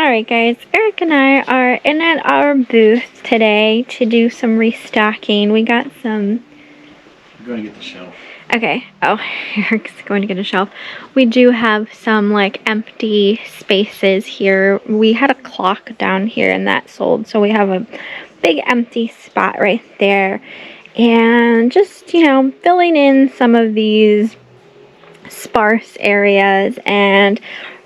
Alright guys, Eric and I are in at our booth today to do some restocking. We got some... I'm going to get the shelf. Okay, oh, Eric's going to get a shelf. We do have some like empty spaces here. We had a clock down here and that sold, so we have a big empty spot right there. And just, you know, filling in some of these sparse areas. And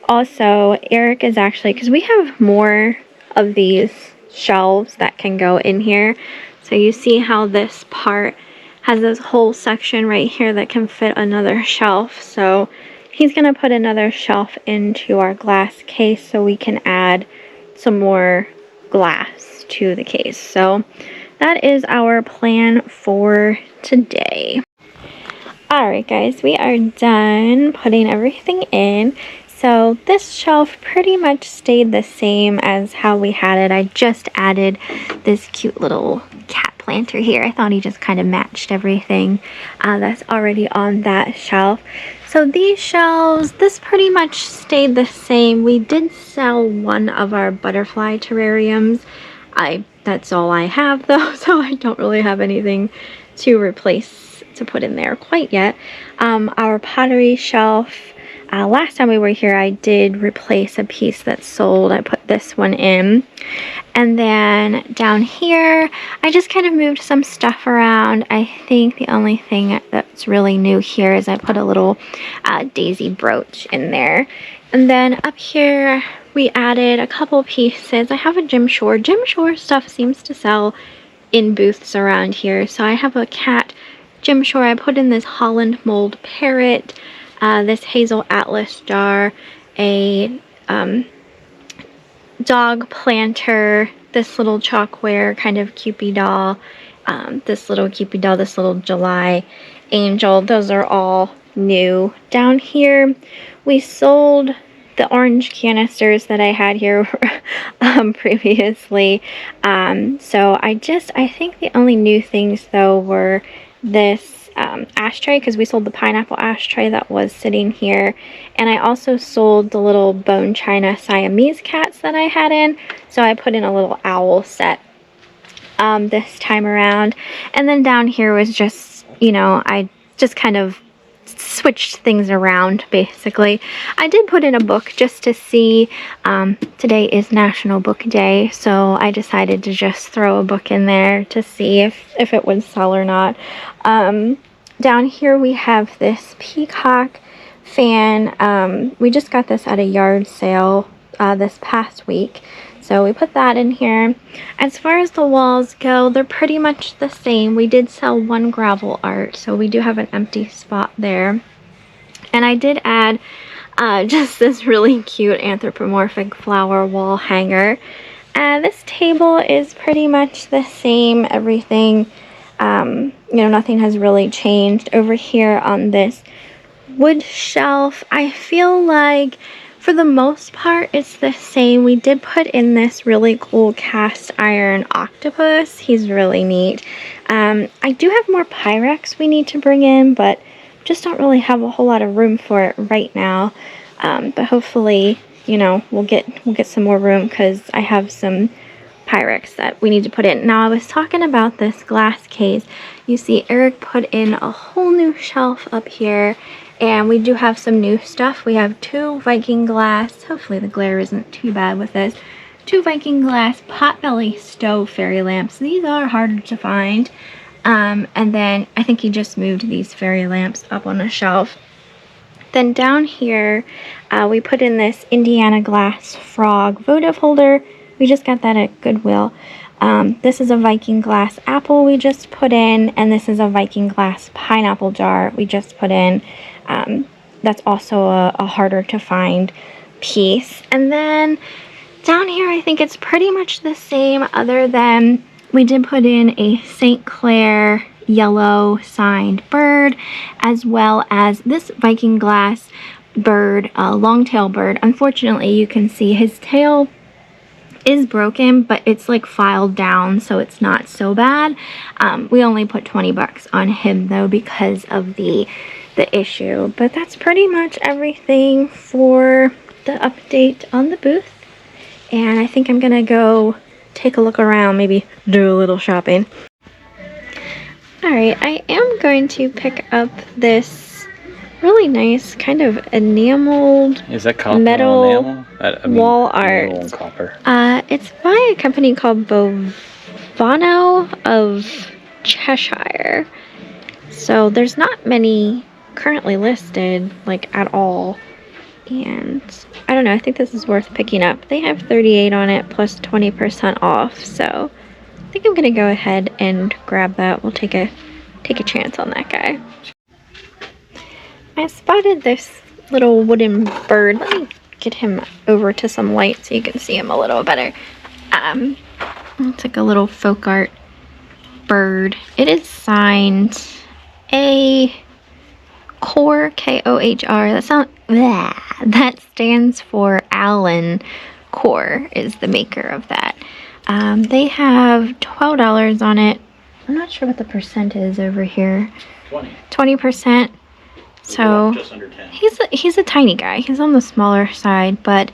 also Eric is actually, because we have more of these shelves that can go in here, so you see how this part has this whole section right here that can fit another shelf. So he's gonna put another shelf into our glass case so we can add some more glass to the case. So that is our plan for today. Alright guys, we are done putting everything in. So this shelf pretty much stayed the same as how we had it. I just added this cute little cat planter here. I thought he just kind of matched everything that's already on that shelf. So these shelves, this pretty much stayed the same. We did sell one of our butterfly terrariums. That's all I have though, so I don't really have anything to replace, to put in there quite yet. Our pottery shelf, last time we were here I did replace a piece that sold. I put this one in. And then down here I just kind of moved some stuff around. I think the only thing that's really new here is I put a little daisy brooch in there. And then up here we added a couple pieces. I have a Jim Shore. Jim Shore stuff seems to sell in booths around here. So I have a cat Jim Shore. I put in this Holland mold parrot, this hazel atlas jar, a dog planter, this little chalkware kind of Cupid doll, this little Cupid doll, this little July angel. Those are all new. Down here we sold the orange canisters that I had here previously. So I think the only new things though were this ashtray, because we sold the pineapple ashtray that was sitting here, and I also sold the little bone china Siamese cats that I had in, so I put in a little owl set this time around. And then down here was just, you know, I just kind of switched things around basically. I did put in a book just to see. Today is National Book Day, so I decided to just throw a book in there to see if it would sell or not. Down here we have this peacock fan. We just got this at a yard sale this past week, so we put that in here. As far as the walls go, they're pretty much the same. We did sell one gravel art, so we do have an empty spot there. And I did add just this really cute anthropomorphic flower wall hanger. This table is pretty much the same. Everything, you know, nothing has really changed. Over here on this wood shelf, I feel like for the most part it's the same. We did put in this really cool cast iron octopus. He's really neat. I do have more Pyrex we need to bring in, but just don't really have a whole lot of room for it right now. But hopefully, you know, we'll get some more room, because I have some Pyrex that we need to put in. Now I was talking about this glass case. You see Eric put in a whole new shelf up here, and we do have some new stuff. We have two Viking glass, hopefully the glare isn't too bad with this, two Viking glass potbelly stove fairy lamps. These are harder to find. And then I think he just moved these fairy lamps up on a shelf. Then down here we put in this Indiana glass frog votive holder. We just got that at Goodwill. This is a Viking glass apple we just put in, and this is a Viking glass pineapple jar we just put in. That's also a harder to find piece. And then down here I think it's pretty much the same, other than we did put in a St. Clair yellow signed bird, as well as this Viking glass bird, a long-tail bird. Unfortunately, you can see his tail is broken, but it's like filed down, so it's not so bad. We only put 20 bucks on him though because of the issue. But that's pretty much everything for the update on the booth. and I think I'm gonna go take a look around, maybe do a little shopping. Alright, I am going to pick up this really nice kind of enameled Is that copper metal enamel? I mean, wall enamel art. and copper. It's by a company called Bovano of Cheshire. So there's not many currently listed, like, at all. And I don't know, I think this is worth picking up. They have 38 on it plus 20% off, so I think I'm gonna go ahead and grab that. We'll take a chance on that guy. I spotted this little wooden bird. Let me get him over to some light so you can see him a little better. It's like a little folk art bird. It is signed A Kohr, K-O-H-R. That stands for Alan Kohr is the maker of that. They have $12 on it. I'm not sure what the percent is over here. 20%. So just under 10. he's a tiny guy. He's on the smaller side, but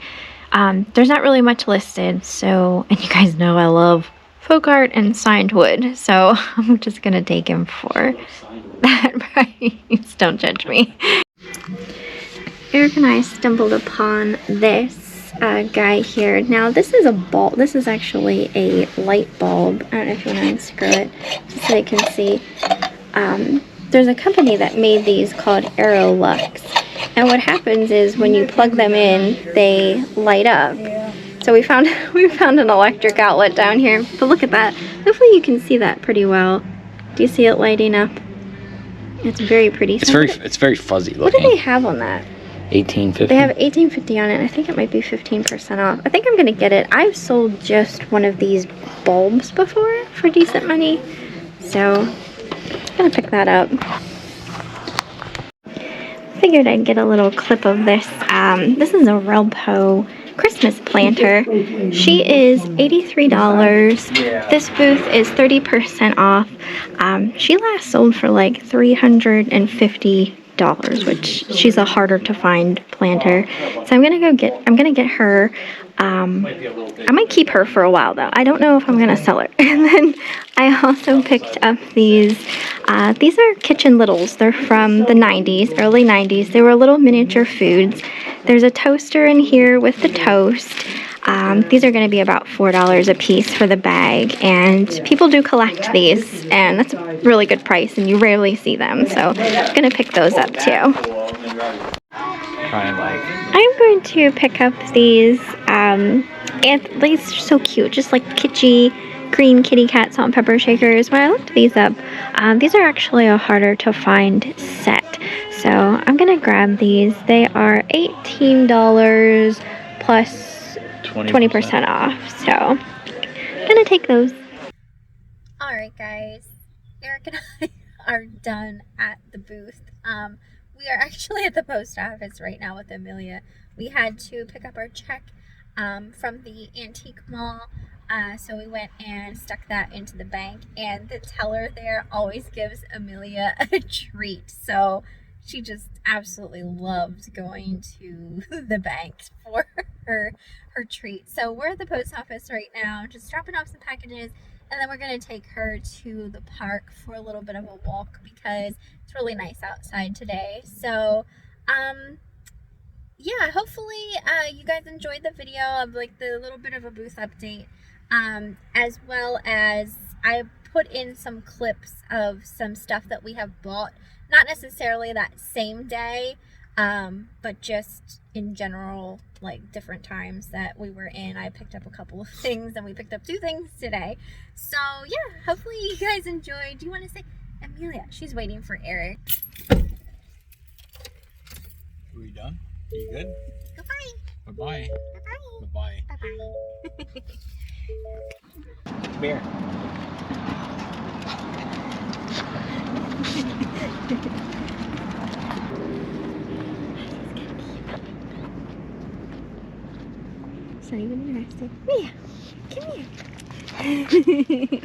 there's not really much listed. So, and you guys know I love folk art and signed wood, so I'm just gonna take him for that price. Don't judge me. Eric and I stumbled upon this guy here. Now this is a bulb. This is actually a light bulb. I don't know if you want to unscrew it just so you can see. There's a company that made these called Aerolux, and what happens is when you plug them in, they light up. So we found an electric outlet down here, but look at that. Hopefully you can see that pretty well. Do you see it lighting up? It's very pretty. It's very fuzzy looking. What do they have on that? 1850. They have $18.50 on it. I think it might be 15% off. I think I'm gonna get it. I've sold just one of these bulbs before for decent money, so I'm gonna pick that up. Figured I'd get a little clip of this. This is a Relpo Christmas planter. She is $83. This booth is 30% off. She last sold for like $350, which she's a harder to find planter. So I'm gonna get her. I might keep her for a while though. I don't know if I'm gonna sell her. And then I also picked up these. These are Kitchen Littles. They're from the 90s, early 90s. They were little miniature foods. There's a toaster in here with the toast. These are going to be about $4 a piece for the bag, and people do collect these, and that's a really good price, and you rarely see them, so I'm going to pick those up too. I'm going to pick up these, and these are so cute, just like kitschy green kitty cat salt and pepper shakers. When I looked these up, these are actually a harder to find set, so I'm going to grab these. They are $18 plus 20% off, so I'm gonna take those. Alright guys, Eric and I are done at the booth. We are actually at the post office right now with Amelia. We had to pick up our check from the antique mall, so we went and stuck that into the bank, and the teller there always gives Amelia a treat, so she just absolutely loves going to the bank for her treat. So we're at the post office right now, just dropping off some packages, and then we're going to take her to the park for a little bit of a walk because it's really nice outside today. So yeah, hopefully you guys enjoyed the video of like the little bit of a booth update, as well as I put in some clips of some stuff that we have bought, not necessarily that same day, but just in general, like different times that we were in. I picked up a couple of things, and we picked up 2 things today. So yeah, hopefully you guys enjoyed. Do you want to say, Amelia? She's waiting for Eric. Are we done? Are you good? Goodbye. Bye-bye. Bye-bye. Bye-bye. Bye-bye. Come here. It's not even interesting. Mia, come here.